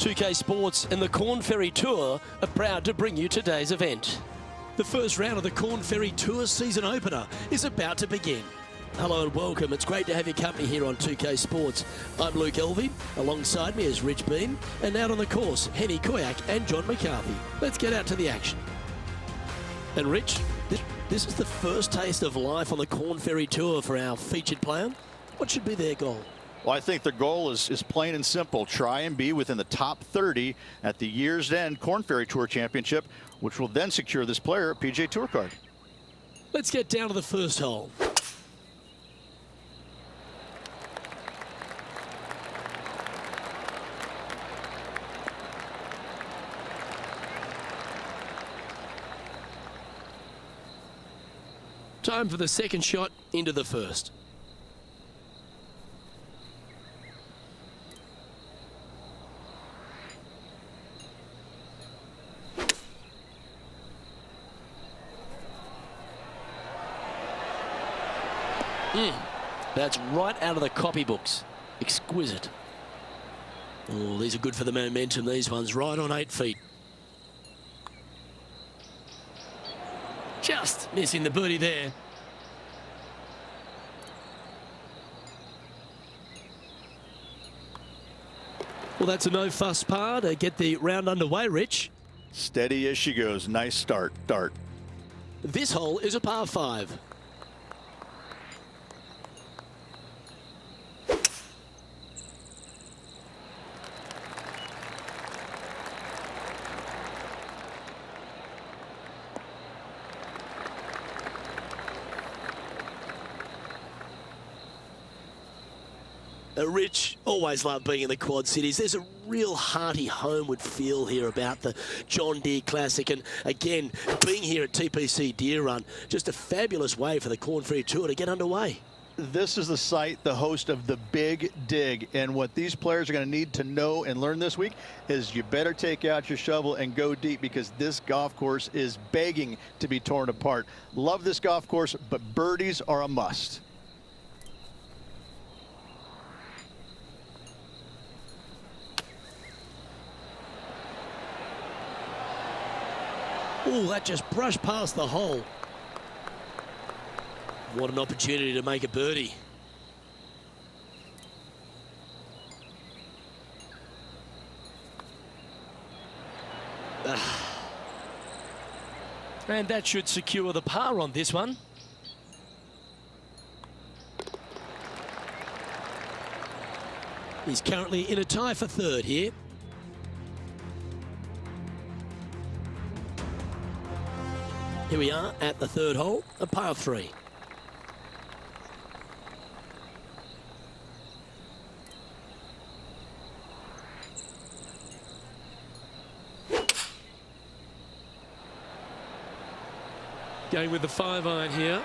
2K Sports and the Corn Ferry Tour are proud to bring you today's event. The first round of the Corn Ferry Tour season opener is about to begin. Hello and welcome. It's great to have your company here on 2K Sports. I'm Luke Elvey. Alongside me is Rich Beam. And out on the course, Henny Koyak and John McCarthy. Let's get out to the action. And Rich, this is the first taste of life on the Corn Ferry Tour for our featured player. What should be their goal? Well, I think the goal is plain and simple. Try and be within the top 30 at the year's end Corn Ferry Tour Championship, which will then secure this player a PGA Tour card. Let's get down to the first hole. Time for the second shot into the first. That's right out of the copybooks. Exquisite. Oh, these are good for the momentum, these ones. Right on 8 feet. Just missing the birdie there. Well, that's a no-fuss par to get the round underway, Rich. Steady as she goes. Nice start. Dart. This hole is a par 5. Rich, always love being in the Quad Cities. There's a real hearty homeward feel here about the John Deere Classic. And again, being here at TPC Deer Run, just a fabulous way for the Corn Ferry Tour to get underway. This is the site, the host of the Big Dig. And what these players are going to need to know and learn this week is you better take out your shovel and go deep, because this golf course is begging to be torn apart. Love this golf course, but birdies are a must. Oh, that just brushed past the hole. What an opportunity to make a birdie. And that should secure the par on this one. He's currently in a tie for third here. Here we are at the third hole, a par 3. Going with the 5-iron here.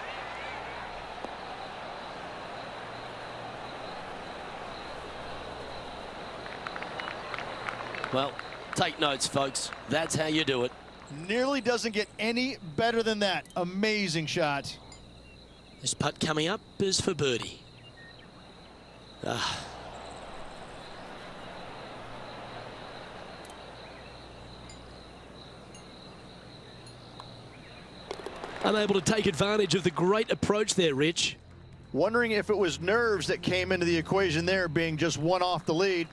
Well, take notes, folks. That's how you do it. Nearly doesn't get any better than that. Amazing shot. This putt coming up is for birdie. Unable to take advantage of the great approach there, Rich. Wondering if it was nerves that came into the equation there, being just one off the lead.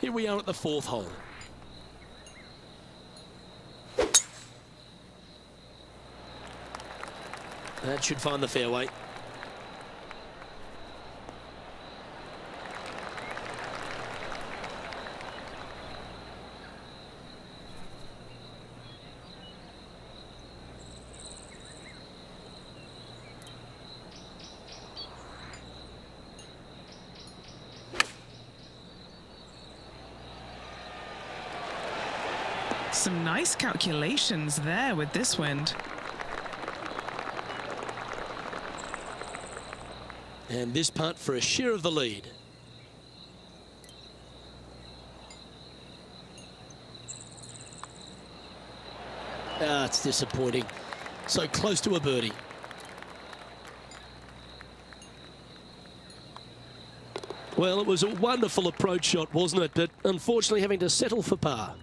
Here we are at the fourth hole. That should find the fairway. Some nice calculations there with this wind. And this putt for a share of the lead. It's disappointing. So close to a birdie. Well, it was a wonderful approach shot, wasn't it? But unfortunately having to settle for par.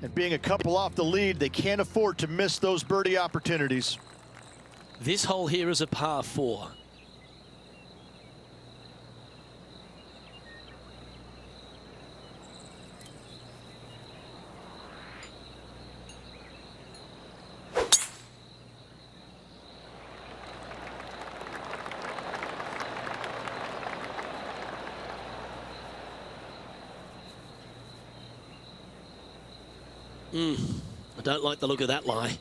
And being a couple off the lead, they can't afford to miss those birdie opportunities. This hole here is a par 4. I don't like the look of that lie.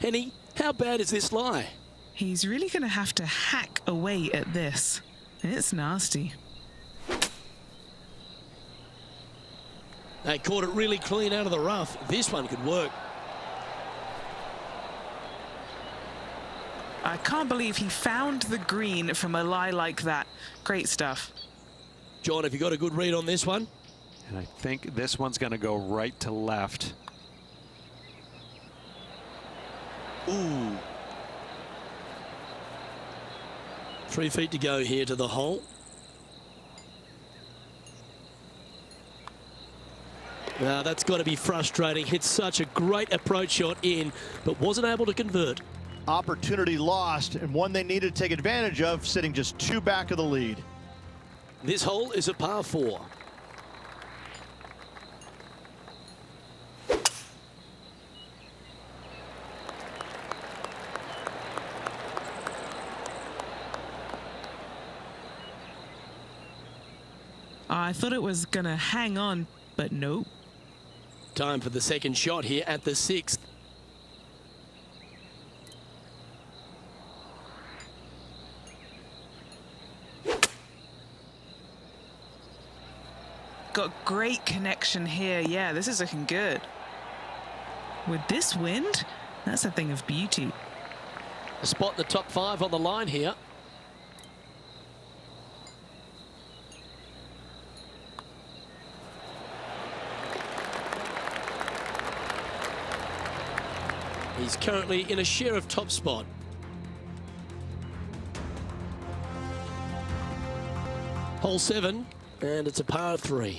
Henny, how bad is this lie? He's really going to have to hack away at this. It's nasty. They caught it really clean out of the rough. This one could work. I can't believe he found the green from a lie like that. Great stuff. John, have you got a good read on this one? And I think this one's going to go right to left. Ooh. 3 feet to go here to the hole. Now that's got to be frustrating. Hit such a great approach shot in, but wasn't able to convert. Opportunity lost, and one they needed to take advantage of, sitting just 2 back of the lead. This hole is a par 4. I thought it was going to hang on, but nope. Time for the second shot here at the 6th. Got great connection here. Yeah, this is looking good. With this wind, that's a thing of beauty. A spot in the top 5 on the line here. He's currently in a share of top spot. Hole 7, and it's a par 3.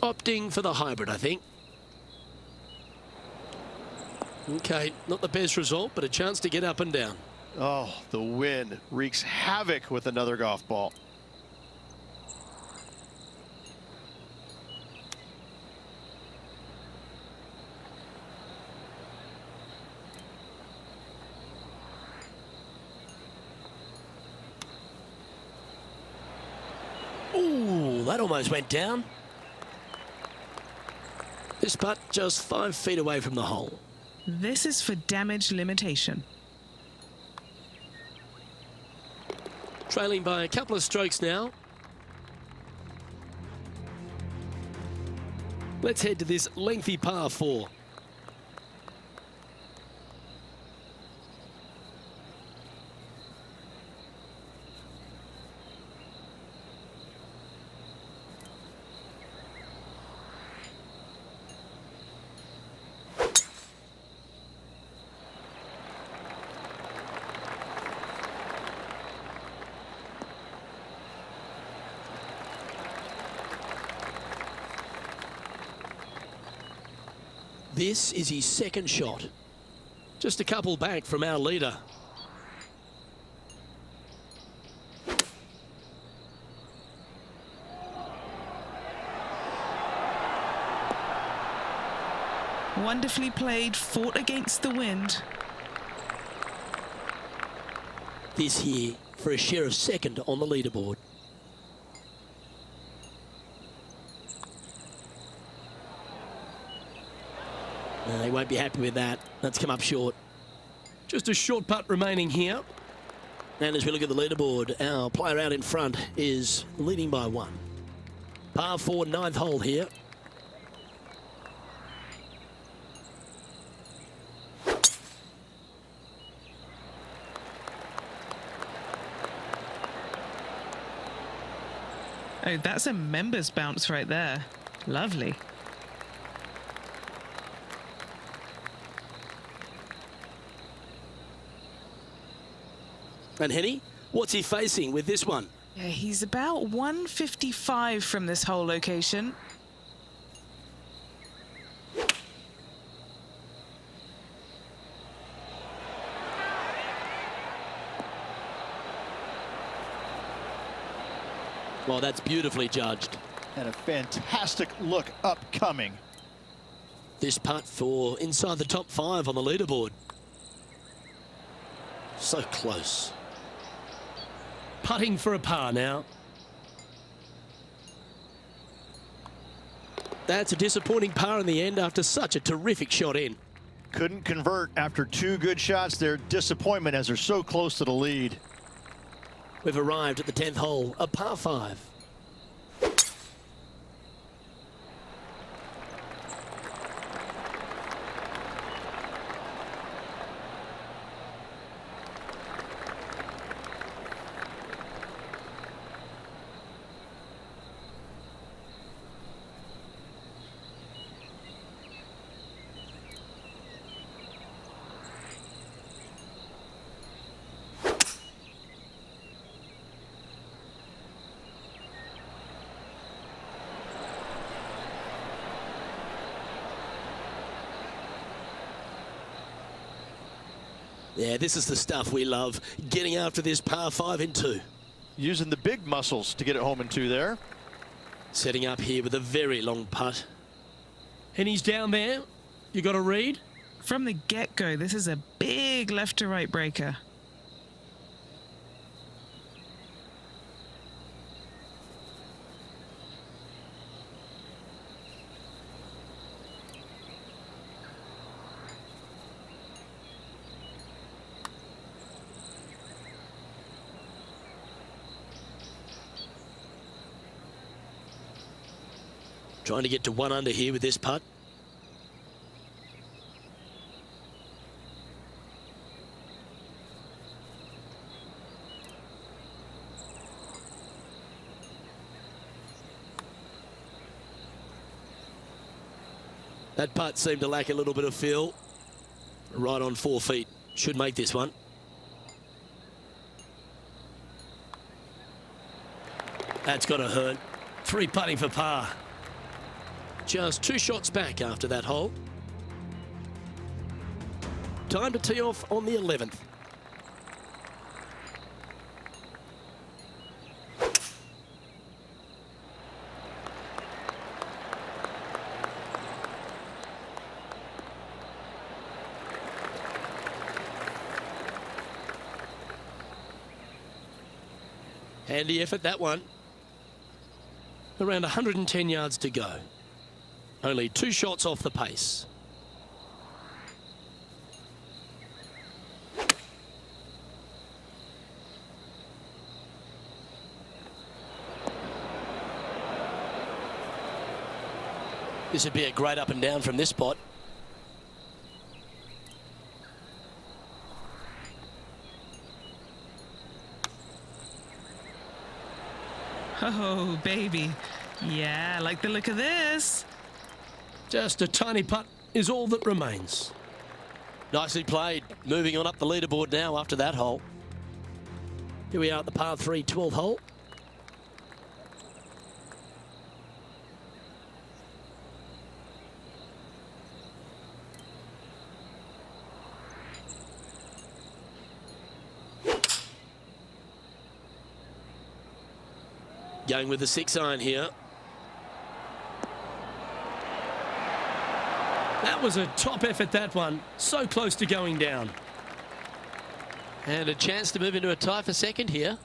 Opting for the hybrid, I think. Okay, not the best result, but a chance to get up and down. Oh, the wind wreaks havoc with another golf ball. Ooh, that almost went down. This putt just 5 feet away from the hole. This is for damage limitation. Trailing by a couple of strokes now. Let's head to this lengthy par 4. This is his second shot. Just a couple back from our leader. Wonderfully played, fought against the wind. This here for a share of second on the leaderboard. No, they won't be happy with that. That's come up short. Just a short putt remaining here. And as we look at the leaderboard, our player out in front is leading by 1. Par 4, 9th hole here. Oh, that's a members bounce right there. Lovely. And Henny, what's he facing with this one? Yeah, he's about 155 from this hole location. Well, that's beautifully judged. And a fantastic look upcoming. This putt for inside the top 5 on the leaderboard. So close. Putting for a par now. That's a disappointing par in the end after such a terrific shot in. Couldn't convert after 2 good shots there. Disappointment as they're so close to the lead. We've arrived at the 10th hole, a par 5. Yeah, this is the stuff we love, getting after this par 5 in 2. Using the big muscles to get it home in 2 there. Setting up here with a very long putt. And he's down there. You got a read? From the get-go, this is a big left-to-right breaker. Trying to get to 1 under here with this putt. That putt seemed to lack a little bit of feel. Right on 4 feet. Should make this one. That's got to hurt. 3 putting for par. Just 2 shots back after that hole. Time to tee off on the 11th. Handy effort, that one. Around 110 yards to go. Only 2 shots off the pace. This would be a great up and down from this spot. Oh, baby. Yeah, I like the look of this. Just a tiny putt is all that remains. Nicely played. Moving on up the leaderboard now after that hole. Here we are at the par 3 12th hole. Going with the 6-iron here. That was a top effort, that one. So close to going down. And a chance to move into a tie for second here.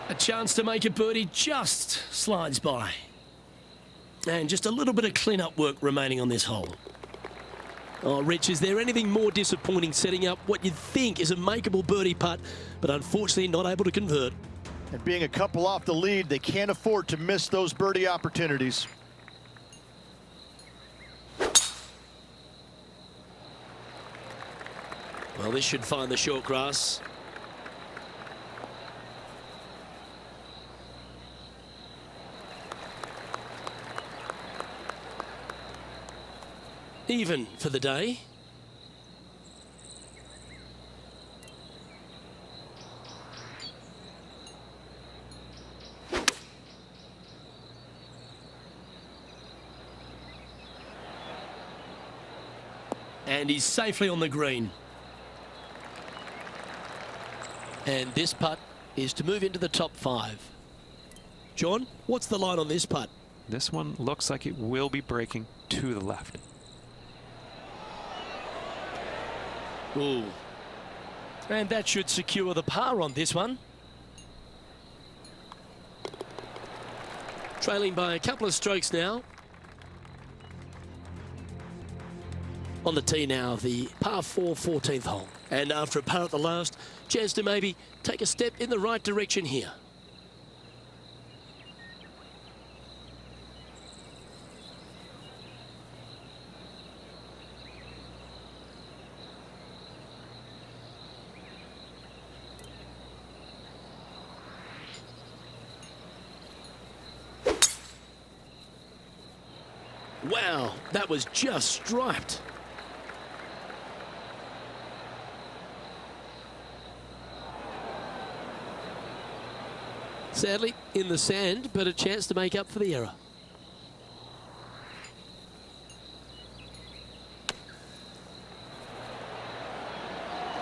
A chance to make a birdie just slides by. And just a little bit of clean-up work remaining on this hole. Oh, Rich, is there anything more disappointing setting up what you think is a makeable birdie putt, but unfortunately not able to convert? And being a couple off the lead, they can't afford to miss those birdie opportunities. Well, this should find the short grass. even for the day. And he's safely on the green. And this putt is to move into the top 5. John, what's the line on this putt? This one looks like it will be breaking to the left. Ooh. And that should secure the par on this one. Trailing by a couple of strokes now. On the tee now, the par 4 14th hole. And after a par at the last, chance to maybe take a step in the right direction here. Wow, that was just striped. Sadly, in the sand, but a chance to make up for the error.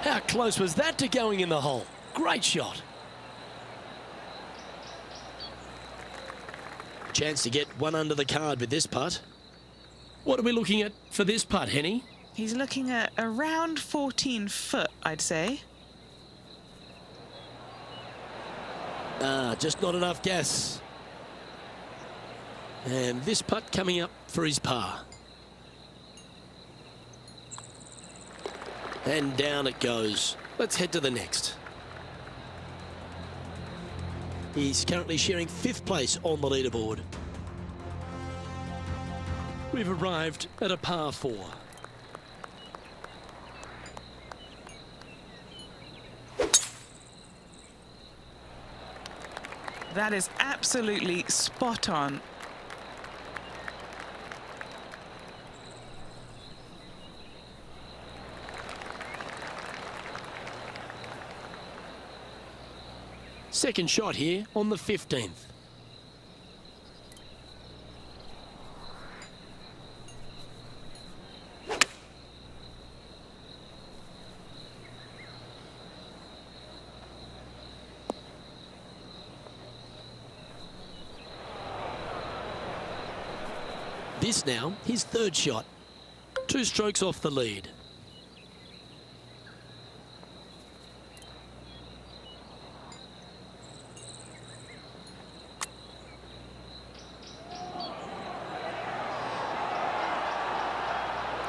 How close was that to going in the hole? Great shot. Chance to get one under the card with this putt. What are we looking at for this putt, Henny? He's looking at around 14 foot, I'd say. Just not enough gas. And this putt coming up for his par. And down it goes. Let's head to the next. He's currently sharing 5th place on the leaderboard. We've arrived at a par 4. That is absolutely spot on. Second shot here on the 15th. This now, his 3rd shot. 2 strokes off the lead.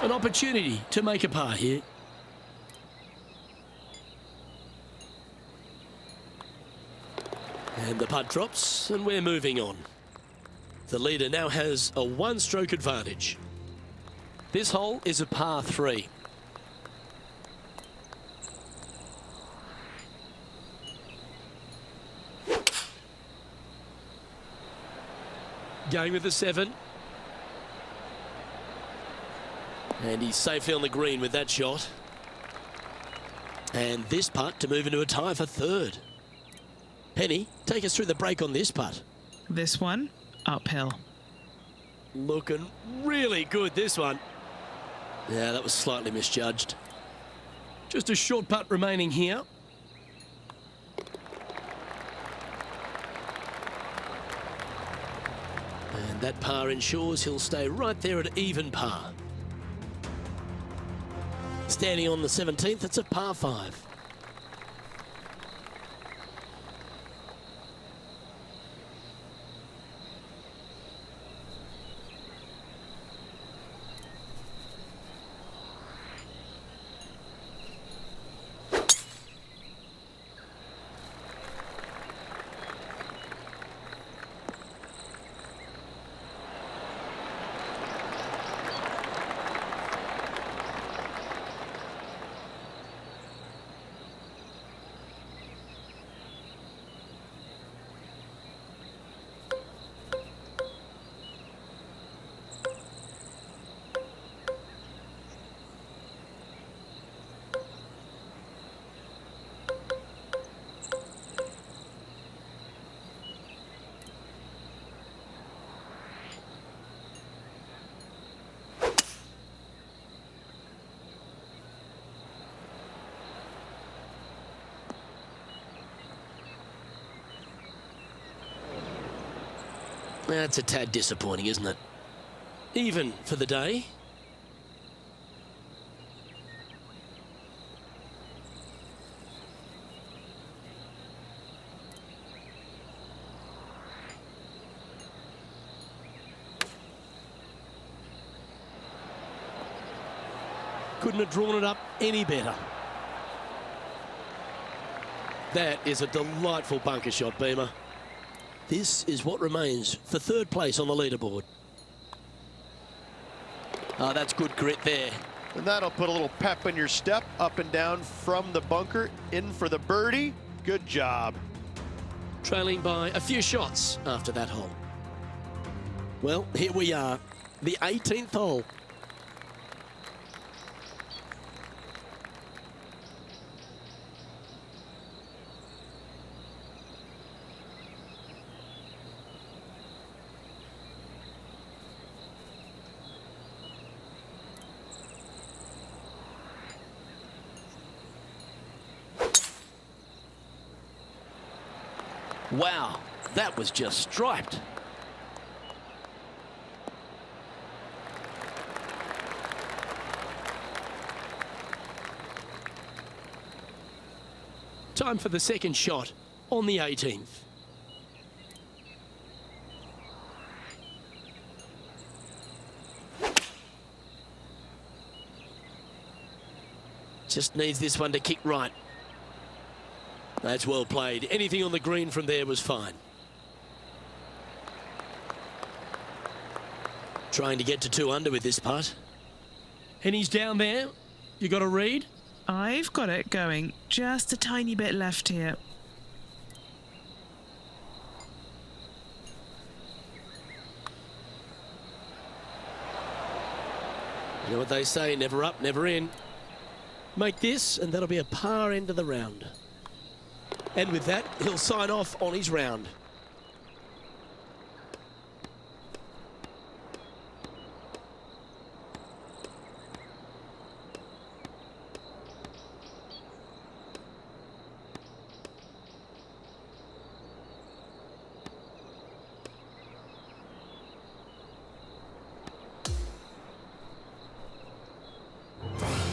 An opportunity to make a par here. And the putt drops, and we're moving on. The leader now has a 1-stroke advantage. This hole is a par 3. Going with the 7. And he's safely on the green with that shot. And this putt to move into a tie for 3rd. Penny, take us through the break on this putt. This one, uphill. Looking really good, this one. Yeah, that was slightly misjudged. Just a short putt remaining here. And that par ensures he'll stay right there at even par. Standing on the 17th, it's a par 5. That's a tad disappointing, isn't it? Even for the day. Couldn't have drawn it up any better. That is a delightful bunker shot, Beamer. This is what remains for third place on the leaderboard. Oh, that's good grit there. And that'll put a little pep in your step, up and down from the bunker, in for the birdie. Good job. Trailing by a few shots after that hole. Well, here we are, the 18th hole. Wow, that was just striped. Time for the second shot on the 18th. Just needs this one to kick right. That's well played. Anything on the green from there was fine. Trying to get to 2 under with this putt. And he's down there. You got a read? I've got it going. Just a tiny bit left here. You know what they say, never up, never in. Make this, and that'll be a par end of the round. And with that, he'll sign off on his round.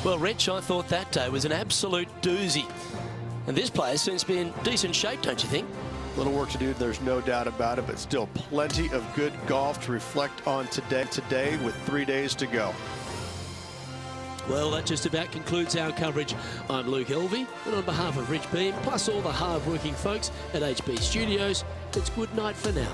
Well, Rich, I thought that day was an absolute doozy. And this player seems to be in decent shape, don't you think? Little work to do, there's no doubt about it, but still plenty of good golf to reflect on today with 3 days to go. Well, that just about concludes our coverage. I'm Luke Elvey, and on behalf of Rich Beam, plus all the hard-working folks at HB Studios, it's good night for now.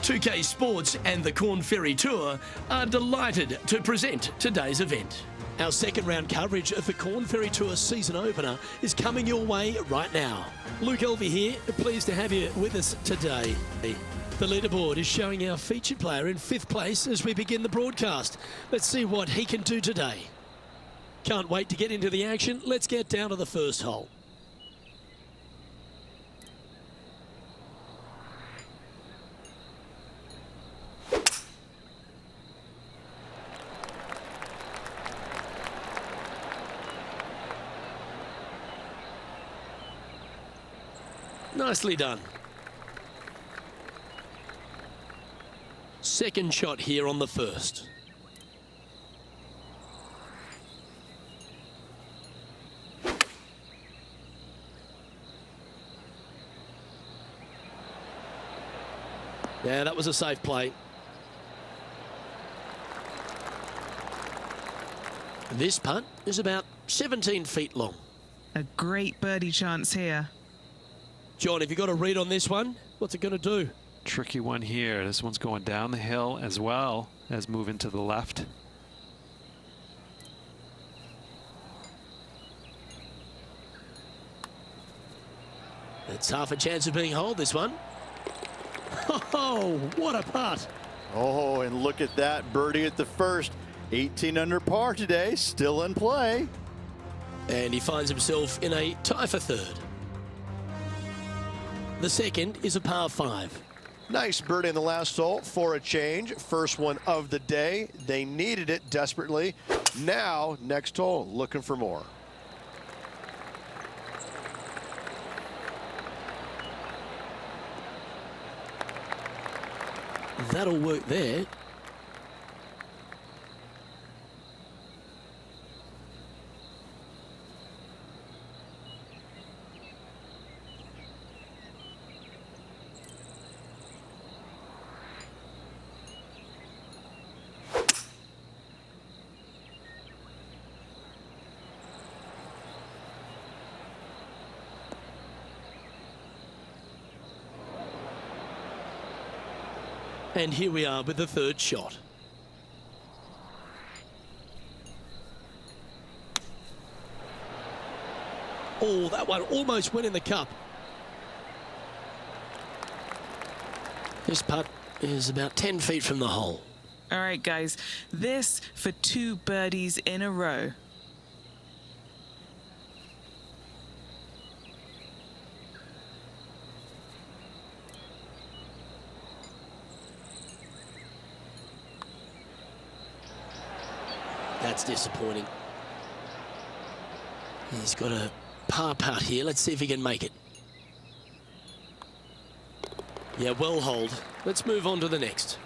.2K Sports and the Corn Ferry Tour are delighted to present today's event. Our second round coverage of the Corn Ferry Tour season opener is coming your way right now. Luke Elvey here, pleased to have you with us today. The leaderboard is showing our featured player in 5th place as we begin the broadcast. Let's see what he can do today. Can't wait to get into the action. Let's get down to the first hole. Nicely done. Second shot here on the first. Yeah, that was a safe play. This putt is about 17 feet long. A great birdie chance here. John, have you got a read on this one? What's it going to do? Tricky one here. This one's going down the hill as well as moving to the left. It's half a chance of being holed, this one. Oh, what a putt. Oh, and look at that birdie at the first. 18 under par today, still in play. And he finds himself in a tie for third. The second is a par 5. Nice birdie in the last hole for a change. First one of the day. They needed it desperately. Now, next hole, looking for more. That'll work there. And here we are with the third shot. Oh, that one almost went in the cup. This putt is about 10 feet from the hole. All right, guys, this for 2 birdies in a row. That's disappointing. He's got a par putt here. Let's see if he can make it. Yeah, well holed. Let's move on to the next.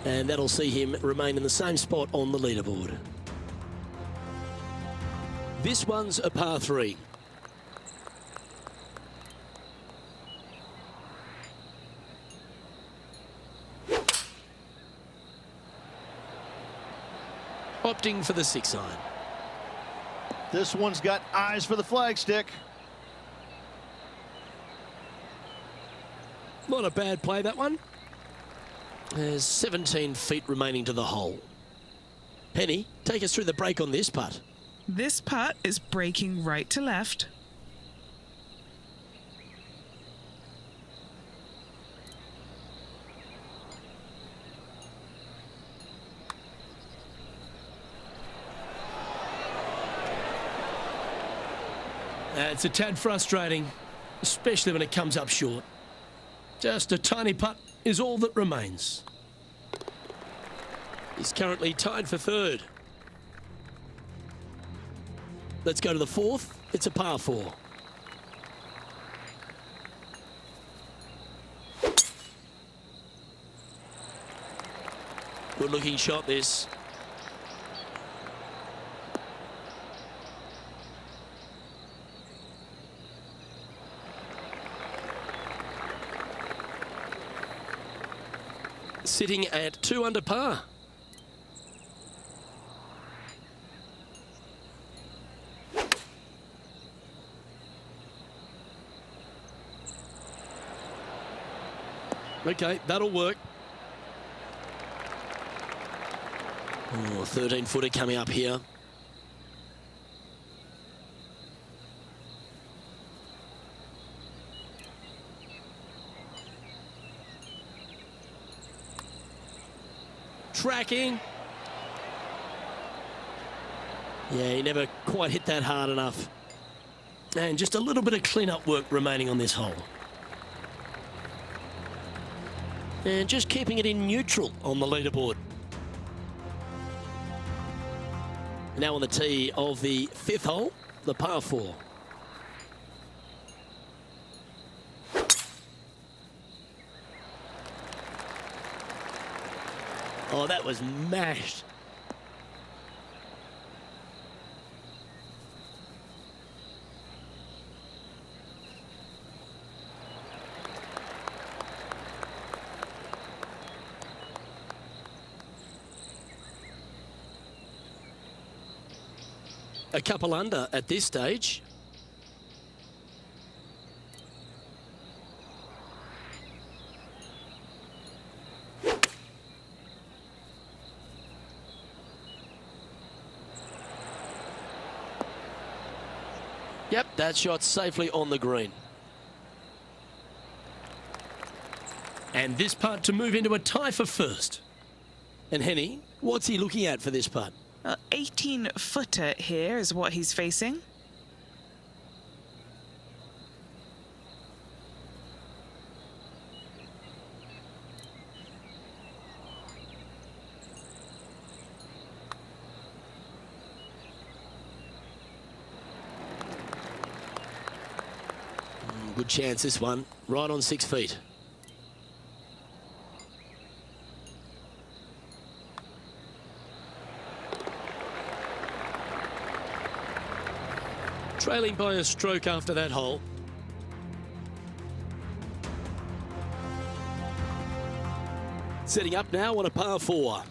And that'll see him remain in the same spot on the leaderboard. This one's a par 3. Opting for the 6 iron. This one's got eyes for the flagstick. Not a bad play, that one. There's 17 feet remaining to the hole. Penny, take us through the break on this putt. This putt is breaking right to left. It's a tad frustrating, especially when it comes up short. Just a tiny putt is all that remains. He's currently tied for third. Let's go to the fourth. It's a par 4. Good looking shot, this. Sitting at 2 under par. Okay, that'll work. Oh, 13-footer coming up here. Tracking. Yeah, he never quite hit that hard enough. And just a little bit of clean-up work remaining on this hole. And just keeping it in neutral on the leaderboard. Now on the tee of the 5th hole, the par 4. Oh, that was mashed. a couple under at this stage. Yep, that shot safely on the green. And this putt to move into a tie for first. And Henny, what's he looking at for this putt? 18-footer here is what he's facing. Good chance this one, right on 6 feet. Trailing by a stroke after that hole. Setting up now on a par 4.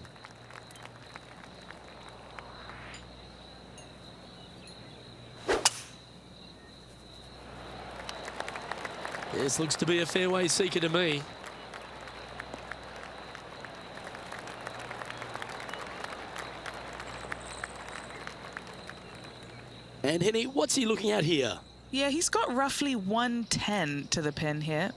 This looks to be a fairway seeker to me. And Henny, what's he looking at here? Yeah, he's got roughly 110 to the pin here.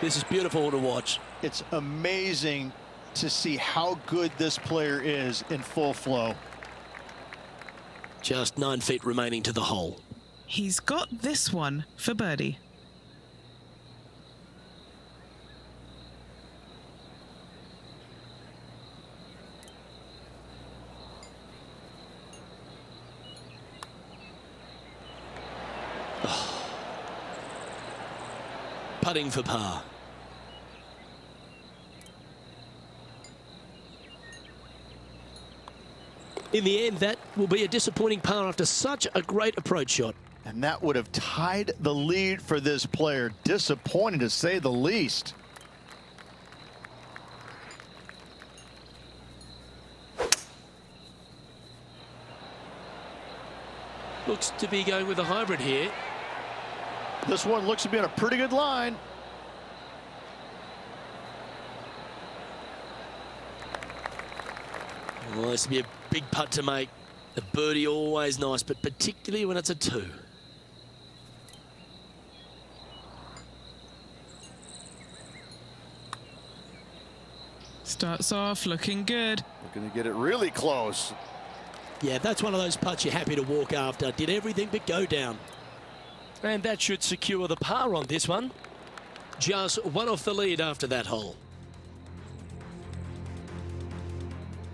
This is beautiful to watch. It's amazing to see how good this player is in full flow. Just 9 feet remaining to the hole. He's got this one for birdie. Putting for par. In the end, that will be a disappointing par after such a great approach shot. And that would have tied the lead for this player. Disappointing to say the least. Looks to be going with a hybrid here. This one looks to be on a pretty good line. Well, this will be a big putt to make. The birdie always nice, but particularly when it's a 2. Starts off looking good. We're going to get it really close. Yeah, that's one of those putts you're happy to walk after. Did everything but go down. And that should secure the par on this one. Just one off the lead after that hole.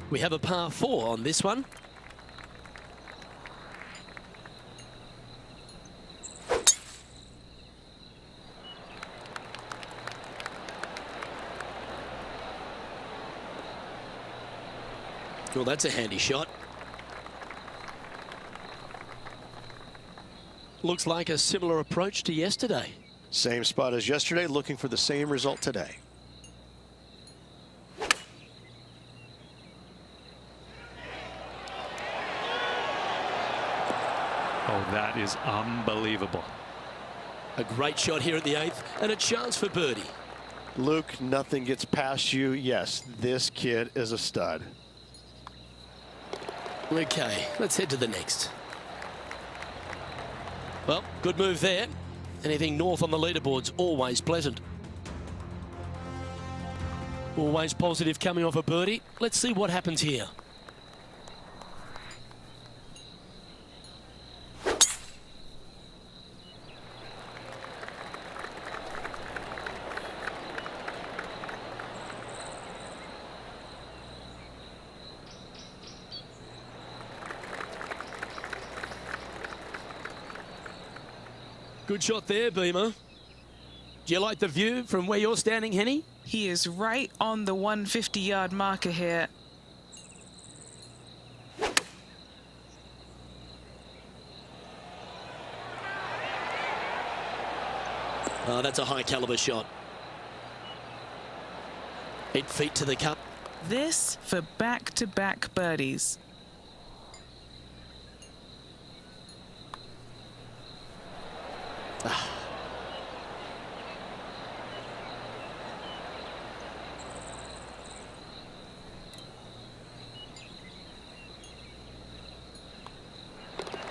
We have a par 4 on this one. Well, that's a handy shot. Looks like a similar approach to yesterday. Same spot as yesterday, looking for the same result today. Oh, that is unbelievable. A great shot here at the 8th and a chance for birdie. Luke, nothing gets past you. Yes, this kid is a stud. Okay, let's head to the next. Well, good move there. Anything north on the leaderboard's always pleasant. Always positive coming off a birdie. Let's see what happens here. Good shot there, Beamer. Do you like the view from where you're standing, Henny? He is right on the 150-yard marker here. Oh, that's a high caliber shot. 8 feet to the cup. This for back-to-back birdies.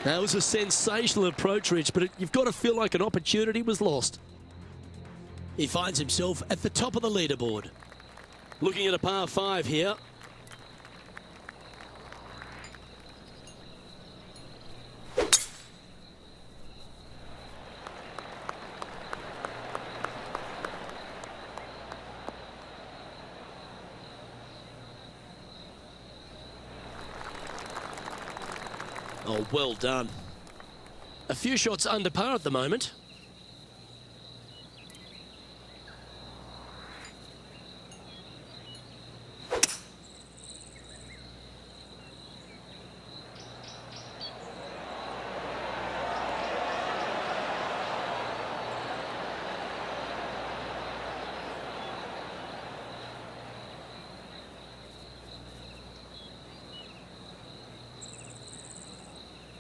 That was a sensational approach, Rich, but you've got to feel like an opportunity was lost. He finds himself at the top of the leaderboard. Looking at a par 5 here. Oh, well done. A few shots under par at the moment.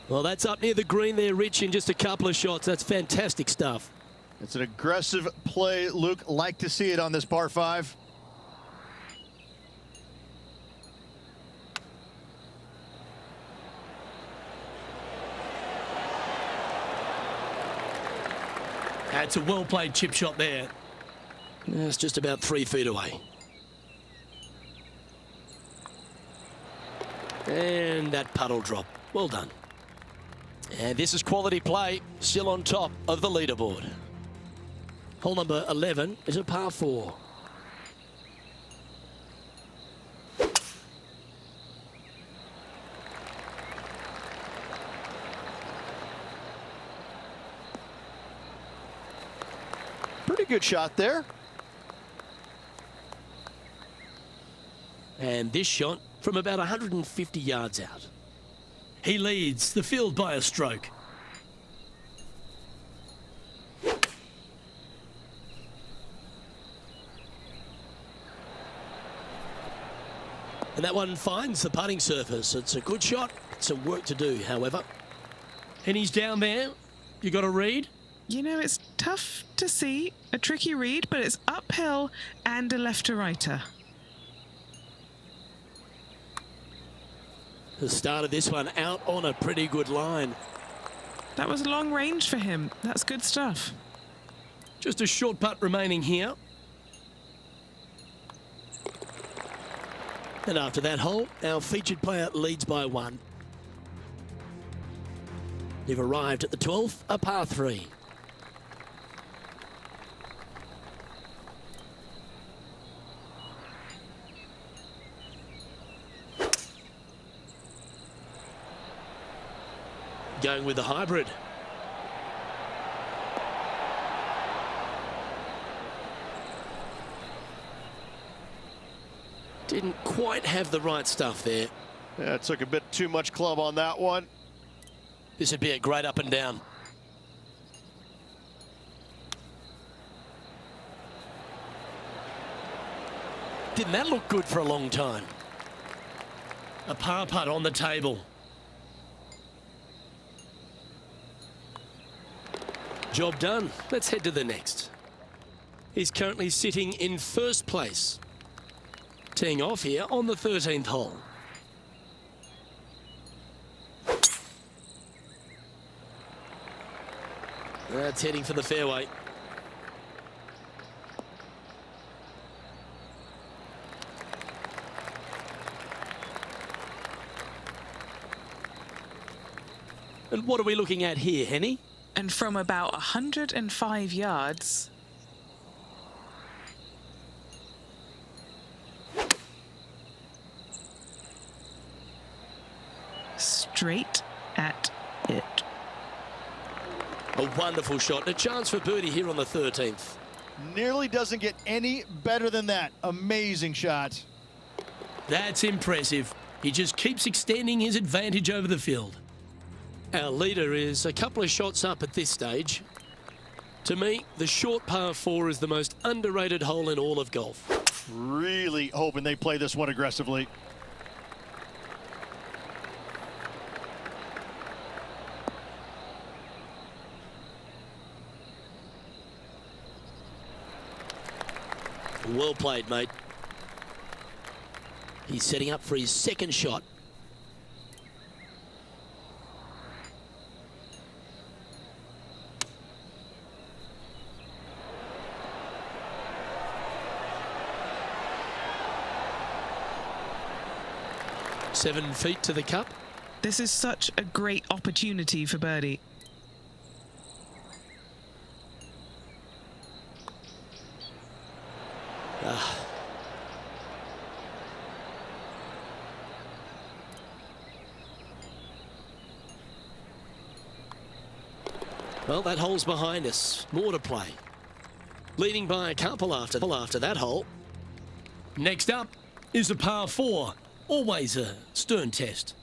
Well, that's up near the green there, Rich, in just a couple of shots. That's fantastic stuff. It's an aggressive play, Luke. Like to see it on this par 5. That's a well-played chip shot there. It's just about 3 feet away. And that puddle drop. Well done. And this is quality play, still on top of the leaderboard. Hole number 11 is a par 4. Pretty good shot there. And this shot from about 150 yards out. He leads the field by a stroke. And that one finds the putting surface. It's a good shot. Some work to do, however. And he's down there. You got a read? You know, it's tough to see, a tricky read, but it's uphill and a left-to-righter. The start of this one out on a pretty good line. That was long range for him. That's good stuff. Just a short putt remaining here. And after that hole, our featured player leads by 1. They've arrived at the 12th, a par 3. Going with the hybrid. Didn't quite have the right stuff there. Yeah, it took a bit too much club on that one. This would be a great up and down. Didn't that look good for a long time? A par putt on the table. Job done. Let's head to the next. He's currently sitting in first place. Teeing off here on the 13th hole. That's heading for the fairway. And what are we looking at here, Henny? And from about 105 yards, straight at it. A wonderful shot. A chance for birdie here on the 13th. Nearly doesn't get any better than that. Amazing shot. That's impressive. He just keeps extending his advantage over the field. Our leader is a couple of shots up at this stage. To me, the short par 4 is the most underrated hole in all of golf. Really hoping they play this one aggressively. Well played, mate. He's setting up for his second shot. Seven feet to the cup. This is such a great opportunity for birdie. Well, that hole's behind us. More to play. Leading by a couple after that hole. Next up is a par 4. Always a stern test.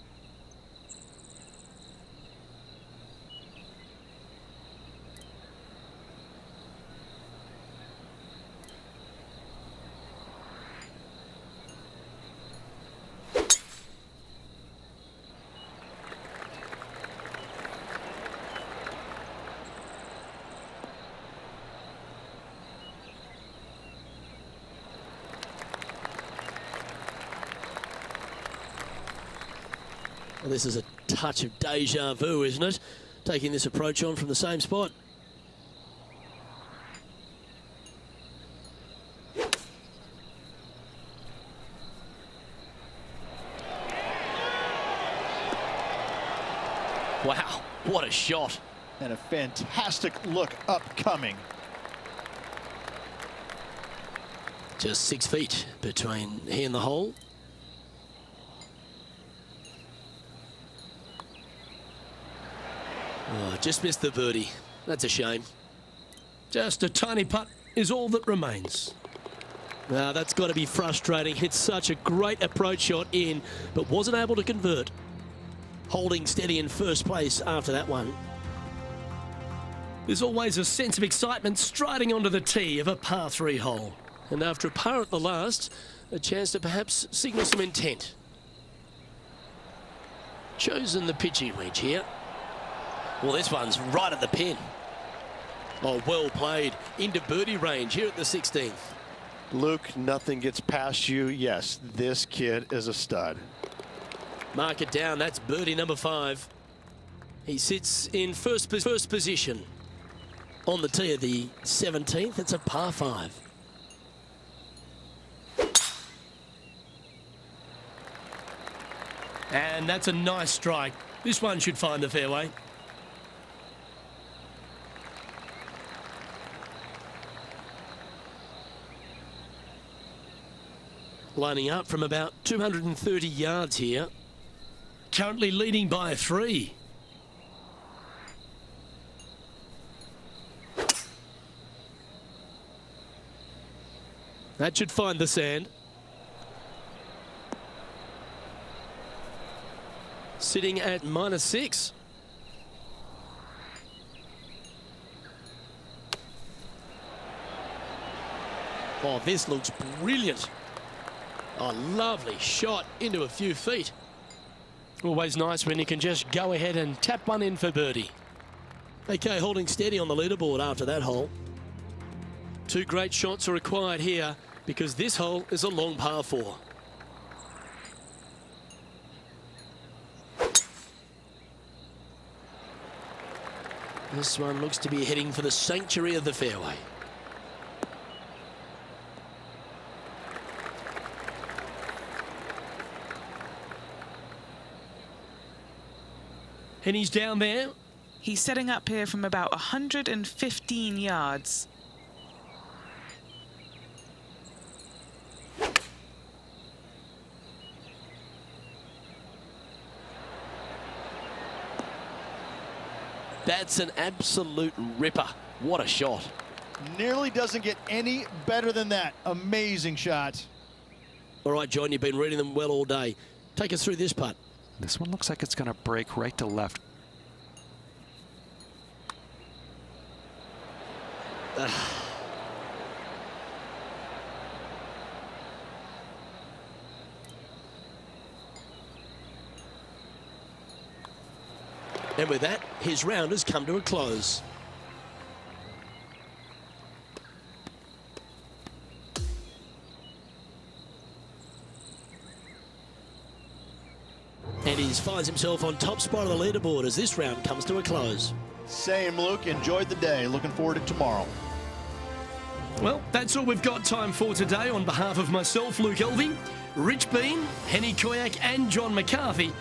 Well, this is a touch of deja vu, isn't it? Taking this approach on from the same spot. Wow, what a shot. And a fantastic look upcoming. Just 6 feet between he and the hole. Oh, just missed the birdie. That's a shame. Just a tiny putt is all that remains. Now, that's got to be frustrating. It's such a great approach shot in, but wasn't able to convert. Holding steady in first place after that one. There's always a sense of excitement striding onto the tee of a par 3 hole. And after a par at the last, a chance to perhaps signal some intent. Chosen the pitching wedge here. Well, this one's right at the pin. Oh, well played. Into birdie range here at the 16th. Luke, nothing gets past you. Yes, this kid is a stud. Mark it down. That's birdie number 5. He sits in first position on the tee of the 17th. It's a par 5. And that's a nice strike. This one should find the fairway. Lining up from about 230 yards here. Currently leading by 3. That should find the sand. Sitting at -6. Oh, this looks brilliant. Oh, lovely shot into a few feet. Always nice when you can just go ahead and tap one in for birdie. Okay, holding steady on the leaderboard after that hole. 2 great shots are required here because this hole is a long par 4. This one looks to be heading for the sanctuary of the fairway. And he's down there. He's setting up here from about 115 yards. That's an absolute ripper. What a shot. Nearly doesn't get any better than that. Amazing shot. All right, John, you've been reading them well all day. Take us through this putt. This one looks like it's going to break right to left. And with that, his round has come to a close. And he finds himself on top spot of the leaderboard as this round comes to a close. Same, Luke. Enjoyed the day. Looking forward to tomorrow. Well, that's all we've got time for today. On behalf of myself, Luke Elving, Rich Bean, Henny Koyak and John McCarthy,